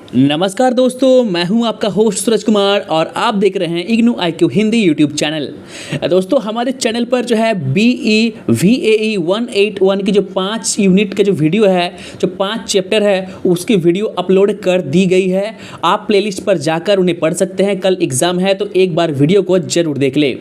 नमस्कार दोस्तों, मैं हूं आपका होस्ट सूरज कुमार और आप देख रहे हैं IGNOU IQ Hindi YouTube channel. दोस्तों, हमारे चैनल पर जो है BE VAE 181 की जो 5 यूनिट का जो वीडियो है, जो 5 चैप्टर है, उसकी वीडियो अपलोड कर दी गई है। आप प्लेलिस्ट पर जाकर उन्हें पढ़ सकते हैं। कल एग्ज़ाम है तो एक बार वीडियो को जरूर देख ले।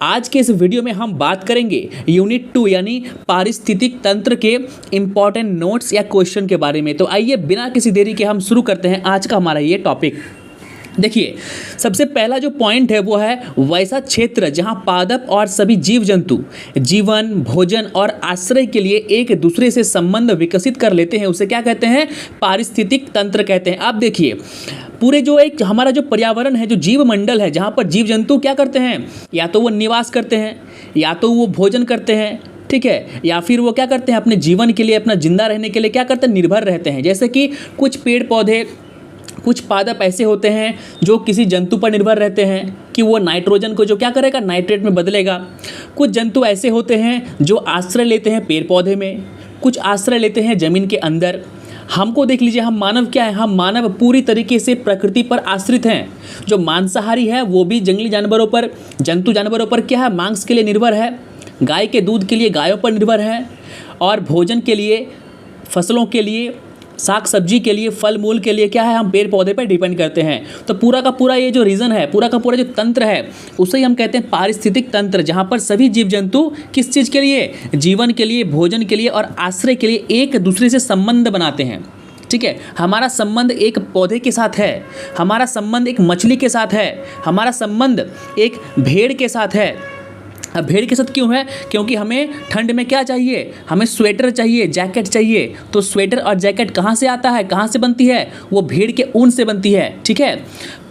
आज के इस वीडियो में हम बात करेंगे यूनिट 2 यानी पारिस्थितिक तंत्र के इंपॉर्टेंट नोट्स या क्वेश्चन के बारे में। तो आइए बिना किसी देरी के हम शुरू करते हैं आज का हमारा ये टॉपिक। देखिए, सबसे पहला जो पॉइंट है वो है वैसा क्षेत्र जहां पादप और सभी जीव जंतु जीवन, भोजन और आश्रय के लिए एक दूसरे से संबंध विकसित कर लेते हैं, उसे क्या कहते हैं? पारिस्थितिक तंत्र कहते हैं। आप देखिए, पूरे जो एक हमारा जो पर्यावरण है, जो जीव मंडल है, जहां पर जीव जंतु क्या करते हैं? या तो वो निवास करते हैं, या तो वो भोजन करते हैं, ठीक है, या फिर वो क्या करते हैं? अपने जीवन के लिए, अपना जिंदा रहने के लिए क्या करते हैं? निर्भर रहते हैं। जैसे कि कुछ पेड़ पौधे, कुछ पादप ऐसे होते हैं जो किसी जंतु पर निर्भर रहते हैं कि वो नाइट्रोजन को जो क्या करेगा? नाइट्रेट में बदलेगा। कुछ जंतु ऐसे होते हैं जो आश्रय लेते हैं पेड़ पौधे में, कुछ आश्रय लेते हैं ज़मीन के अंदर। हमको देख लीजिए, हम मानव क्या है? हम मानव पूरी तरीके से प्रकृति पर आश्रित हैं। जो मांसाहारी है वो भी जंगली जानवरों पर, जंतु जानवरों पर क्या है? मांस के लिए निर्भर है। गाय के दूध के लिए गायों पर निर्भर है, और भोजन के लिए, फसलों के लिए, साग सब्जी के लिए, फल मूल के लिए क्या है? हम पेड़ पौधे पर डिपेंड करते हैं। तो पूरा का पूरा ये जो रीज़न है, पूरा का पूरा जो तंत्र है, उसे ही हम कहते हैं पारिस्थितिक तंत्र, जहाँ पर सभी जीव जंतु किस चीज़ के लिए? जीवन के लिए, भोजन के लिए और आश्रय के लिए एक दूसरे से संबंध बनाते हैं। ठीक है, हमारा संबंध एक पौधे के साथ है, हमारा संबंध एक मछली के साथ है, हमारा संबंध एक भेड़ के साथ है। अब भेड़ के साथ क्यों है? क्योंकि हमें ठंड में क्या चाहिए? हमें स्वेटर चाहिए, जैकेट चाहिए। तो स्वेटर और जैकेट कहाँ से आता है, कहाँ से बनती है? वो भेड़ के ऊन से बनती है। ठीक है।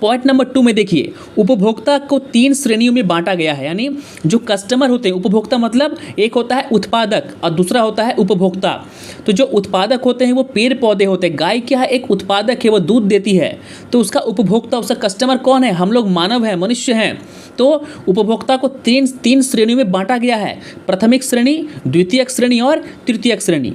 पॉइंट नंबर 2 में देखिए, उपभोक्ता को 3 श्रेणियों में बांटा गया है। यानी जो कस्टमर होते हैं, उपभोक्ता मतलब एक होता है उत्पादक और दूसरा होता है उपभोक्ता। तो जो उत्पादक होते हैं वो पेड़ पौधे होते हैं। गाय क्या है? एक उत्पादक है, वो दूध देती है। तो उसका उपभोक्ता, उसका कस्टमर कौन है? हम लोग मानव हैं, मनुष्य हैं। तो उपभोक्ता को तीन श्रेणियों में बांटा गया है, प्राथमिक श्रेणी, द्वितीयक श्रेणी और तृतीयक श्रेणी।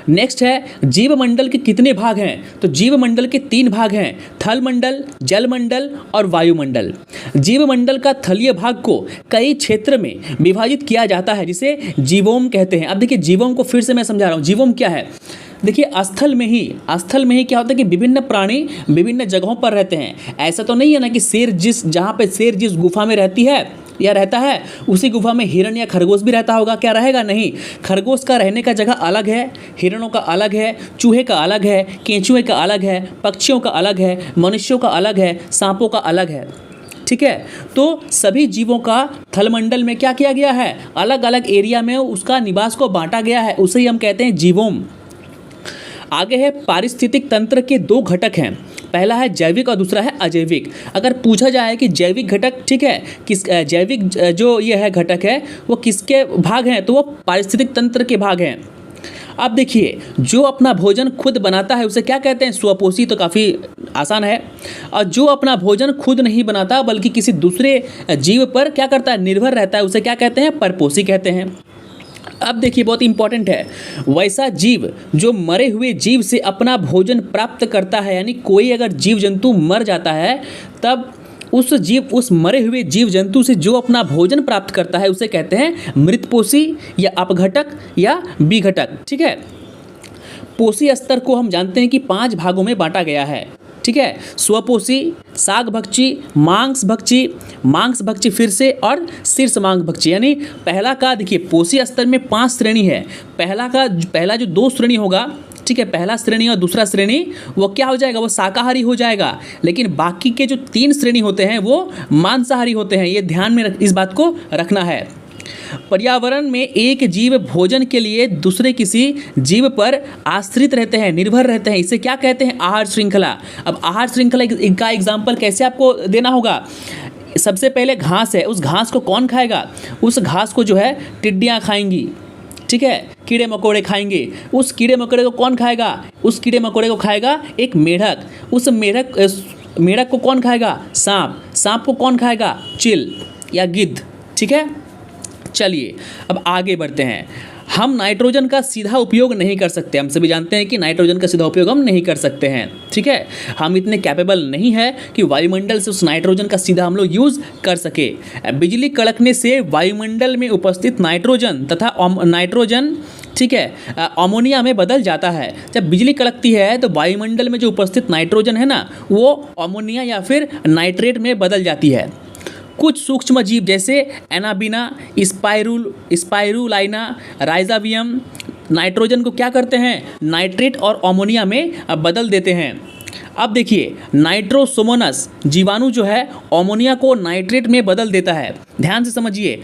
नेक्स्ट है जीव मंडल के कितने भाग हैं? तो जीव मंडल के 3 भाग हैं, थल मंडल, जल मंडल और वायुमंडल। जीव मंडल का थलीय भाग को कई क्षेत्र में विभाजित किया जाता है, जिसे जीवोम कहते हैं। अब देखिए, जीवोम को फिर से मैं समझा रहा हूँ। जीवोम क्या है? देखिए, स्थल में ही क्या होता है कि विभिन्न प्राणी विभिन्न जगहों पर रहते हैं। ऐसा तो नहीं है ना कि जहाँ पे शेर जिस गुफा में रहती है या रहता है, उसी गुफा में हिरण या खरगोश भी रहता होगा। क्या रहेगा? नहीं। खरगोश का रहने का जगह अलग है, हिरणों का अलग है, चूहे का अलग है, केंचुए का अलग है, पक्षियों का अलग है, मनुष्यों का अलग है, सांपों का अलग है। ठीक है। तो सभी जीवों का थलमंडल में क्या किया गया है? अलग अलग एरिया में उसका निवास को बांटा गया है, उसे ही हम कहते हैं जीवोम। आगे है पारिस्थितिक तंत्र के 2 घटक हैं, पहला है जैविक और दूसरा है अजैविक। अगर पूछा जाए कि जैविक घटक, ठीक है, किस जैविक जो ये है घटक है वो किसके भाग हैं? तो वो पारिस्थितिक तंत्र के भाग हैं। अब देखिए, जो अपना भोजन खुद बनाता है उसे क्या कहते हैं? स्वपोषी। तो काफ़ी आसान है। और जो अपना भोजन खुद नहीं बनाता बल्कि किसी दूसरे जीव पर क्या करता है? निर्भर रहता है, उसे क्या कहते हैं? परपोषी कहते हैं। अब देखिए, बहुत इंपॉर्टेंट है, वैसा जीव जो मरे हुए जीव से अपना भोजन प्राप्त करता है। यानी कोई अगर जीव जंतु मर जाता है, तब उस मरे हुए जीव जंतु से जो अपना भोजन प्राप्त करता है उसे कहते हैं मृतपोषी या अपघटक या विघटक। ठीक है। पोषी स्तर को हम जानते हैं कि 5 भागों में बांटा गया है। ठीक है। स्वपोषी, साग भक्षी, मांस भक्षी फिर से, और शीर्ष मांस भक्षी। यानी पहला का देखिए, पोषी स्तर में 5 श्रेणी है। पहला जो 2 श्रेणी होगा, ठीक है, पहला श्रेणी और दूसरा श्रेणी, वो क्या हो जाएगा? वो शाकाहारी हो जाएगा। लेकिन बाकी के जो 3 श्रेणी होते हैं वो मांसाहारी होते हैं। ये ध्यान में इस बात को रखना है। पर्यावरण में एक जीव भोजन के लिए दूसरे किसी जीव पर आश्रित रहते हैं, निर्भर रहते हैं। इसे क्या कहते हैं? आहार श्रृंखला। अब आहार श्रृंखला का एग्जाम्पल कैसे आपको देना होगा? सबसे पहले घास है, उस घास को कौन खाएगा? उस घास को जो है टिड्डियाँ खाएंगी। ठीक है, कीड़े मकोड़े खाएंगे। उस कीड़े मकोड़े को कौन खाएगा? उस कीड़े मकोड़े को खाएगा एक मेढक। उस मेढक को कौन खाएगा? सांप को कौन खाएगा? चील या गिद्ध। ठीक है। चलिए अब आगे बढ़ते हैं। हम नाइट्रोजन का सीधा उपयोग नहीं कर सकते। हम सभी जानते हैं कि नाइट्रोजन का सीधा उपयोग हम नहीं कर सकते हैं, ठीक है। हम इतने कैपेबल नहीं है कि वायुमंडल से उस नाइट्रोजन का सीधा हम लोग यूज़ कर सके। बिजली कड़कने से वायुमंडल में उपस्थित नाइट्रोजन तथा नाइट्रोजन, ठीक है, अमोनिया में बदल जाता है। जब बिजली कड़कती है तो वायुमंडल में जो उपस्थित नाइट्रोजन है ना, वो अमोनिया या फिर नाइट्रेट में बदल जाती है। कुछ सूक्ष्म जीव जैसे एनाबिना, स्पाइरुलाइना, राइजावियम नाइट्रोजन को क्या करते हैं, नाइट्रेट और अमोनिया में बदल देते हैं। अब देखिए, नाइट्रोसोमोनस जीवाणु जो है अमोनिया को नाइट्रेट में बदल देता है। ध्यान से समझिए,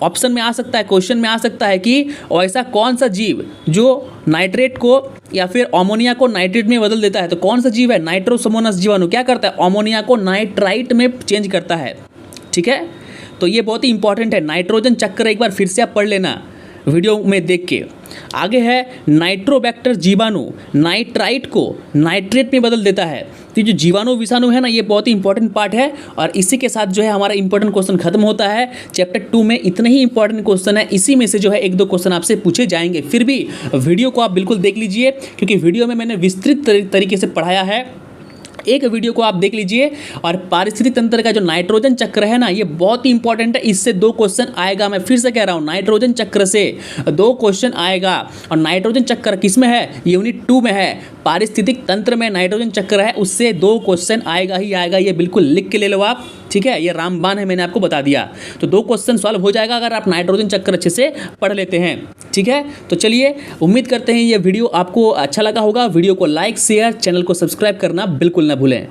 ऑप्शन में आ सकता है, क्वेश्चन में आ सकता है कि ऐसा कौन सा जीव जो नाइट्रेट को या फिर अमोनिया को नाइट्रेट में बदल देता है। तो कौन सा जीव है, नाइट्रोसोमोनस जीवाणु क्या करता है, अमोनिया को नाइट्राइट में चेंज करता है, ठीक है। तो ये बहुत ही इंपॉर्टेंट है, नाइट्रोजन चक्र एक बार फिर से आप पढ़ लेना वीडियो में देख के। आगे है नाइट्रोबैक्टर जीवाणु नाइट्राइट को नाइट्रेट में बदल देता है। तो जो जीवाणु विषाणु है ना, ये बहुत ही इंपॉर्टेंट पार्ट है। और इसी के साथ जो है हमारा इंपॉर्टेंट क्वेश्चन खत्म होता है। चैप्टर 2 में इतने ही इंपॉर्टेंट क्वेश्चन है, इसी में से जो है 1-2 क्वेश्चन आपसे पूछे जाएंगे। फिर भी वीडियो को आप बिल्कुल देख लीजिए, क्योंकि वीडियो में मैंने विस्तृत तरीके से पढ़ाया है। एक वीडियो को आप देख लीजिए। और पारिस्थितिक तंत्र का जो नाइट्रोजन चक्र है ना, ये बहुत ही इंपॉर्टेंट है। इससे 2 क्वेश्चन आएगा। मैं फिर से कह रहा हूँ, नाइट्रोजन चक्र से 2 क्वेश्चन आएगा। और नाइट्रोजन चक्र किस में है, यूनिट 2 में है। पारिस्थितिक तंत्र में नाइट्रोजन चक्र है, उससे 2 क्वेश्चन आएगा ही आएगा। ये बिल्कुल लिख के ले लो आप, ठीक है। ये रामबाण है, मैंने आपको बता दिया। तो 2 क्वेश्चन सॉल्व हो जाएगा अगर आप नाइट्रोजन चक्र अच्छे से पढ़ लेते हैं, ठीक है। तो चलिए, उम्मीद करते हैं ये वीडियो आपको अच्छा लगा होगा। वीडियो को लाइक, शेयर, चैनल को सब्सक्राइब करना बिल्कुल ना भूलें।